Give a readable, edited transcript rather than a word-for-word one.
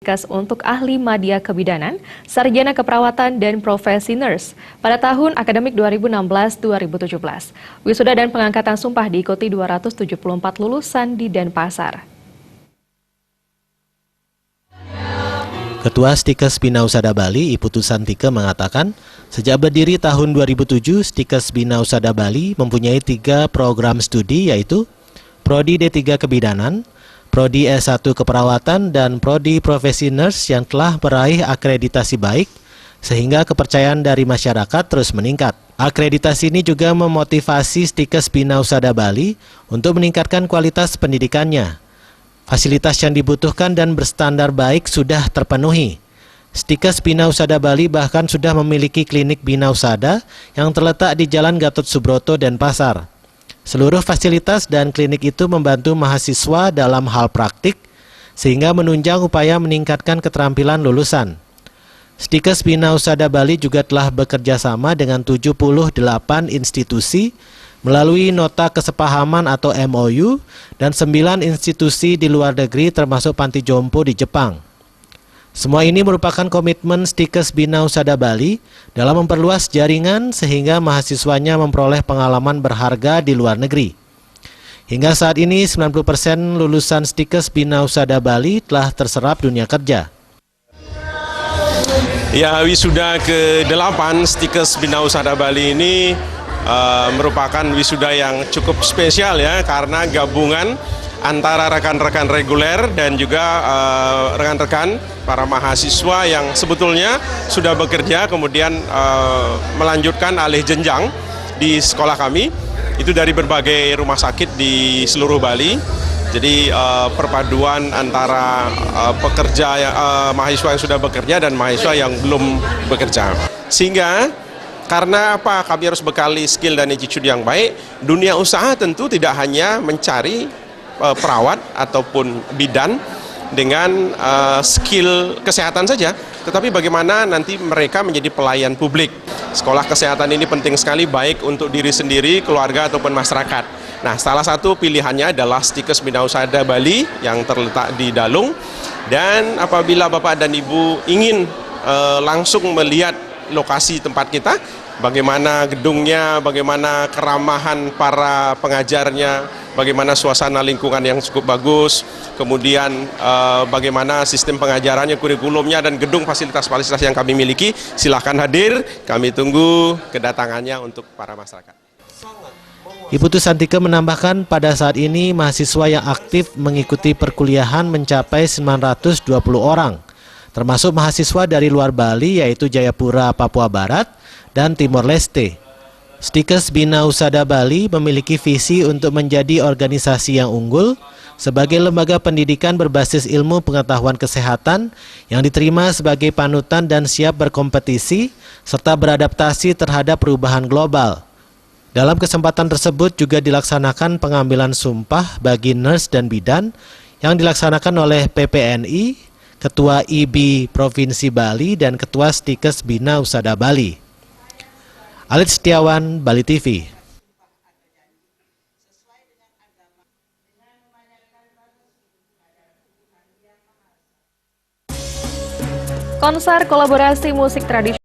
Stikes untuk ahli media kebidanan, sarjana keperawatan, dan profesi nurse pada tahun akademik 2016-2017. Wisuda dan pengangkatan sumpah diikuti 274 lulusan di Denpasar. Ketua Stikes Bina Usada Bali, Ibu Tusantike mengatakan, sejak berdiri tahun 2007, Stikes Bina Usada Bali mempunyai 3 program studi, yaitu Prodi D3 Kebidanan, Prodi S1 Keperawatan, dan Prodi Profesi Nurse yang telah meraih akreditasi baik, sehingga kepercayaan dari masyarakat terus meningkat. Akreditasi ini juga memotivasi Stikes Bina Usada Bali untuk meningkatkan kualitas pendidikannya. Fasilitas yang dibutuhkan dan berstandar baik sudah terpenuhi. Stikes Bina Usada Bali bahkan sudah memiliki klinik Bina Usada yang terletak di Jalan Gatot Subroto, Denpasar. Seluruh fasilitas dan klinik itu membantu mahasiswa dalam hal praktik, sehingga menunjang upaya meningkatkan keterampilan lulusan. Stikes Bina Usada Bali juga telah bekerja sama dengan 78 institusi melalui nota kesepahaman atau MOU dan 9 institusi di luar negeri termasuk panti jompo di Jepang. Semua ini merupakan komitmen Stikes Bina Usada Bali dalam memperluas jaringan sehingga mahasiswanya memperoleh pengalaman berharga di luar negeri. Hingga saat ini 90% lulusan Stikes Bina Usada Bali telah terserap dunia kerja. Ya, wisuda ke-8 Stikes Bina Usada Bali ini merupakan wisuda yang cukup spesial ya, karena gabungan antara rekan-rekan reguler dan juga rekan-rekan para mahasiswa yang sebetulnya sudah bekerja kemudian melanjutkan alih jenjang di sekolah kami, itu dari berbagai rumah sakit di seluruh Bali. Jadi perpaduan antara mahasiswa yang sudah bekerja dan mahasiswa yang belum bekerja. Sehingga karena apa? Kami harus bekali skill dan attitude yang baik. Dunia usaha tentu tidak hanya mencari perawat ataupun bidan dengan skill kesehatan saja, tetapi bagaimana nanti mereka menjadi pelayan publik. Sekolah kesehatan ini penting sekali, baik untuk diri sendiri, keluarga ataupun masyarakat. Nah, salah satu pilihannya adalah Stikes Bina Usada Bali yang terletak di Dalung. Dan apabila Bapak dan Ibu ingin langsung melihat lokasi tempat kita, bagaimana gedungnya, bagaimana keramahan para pengajarnya, bagaimana suasana lingkungan yang cukup bagus, kemudian bagaimana sistem pengajarannya, kurikulumnya, dan gedung fasilitas-fasilitas yang kami miliki, silahkan hadir, kami tunggu kedatangannya untuk para masyarakat. Ibu Tusantike menambahkan pada saat ini mahasiswa yang aktif mengikuti perkuliahan mencapai 920 orang. Termasuk mahasiswa dari luar Bali yaitu Jayapura, Papua Barat, dan Timor Leste. Stikes Bina Usada Bali memiliki visi untuk menjadi organisasi yang unggul sebagai lembaga pendidikan berbasis ilmu pengetahuan kesehatan yang diterima sebagai panutan dan siap berkompetisi serta beradaptasi terhadap perubahan global. Dalam kesempatan tersebut juga dilaksanakan pengambilan sumpah bagi nurse dan bidan yang dilaksanakan oleh PPNI, Ketua IB Provinsi Bali, dan Ketua Stikes Bina Usada Bali. Alit Setiawan, Bali TV. Konser kolaborasi musik tradisional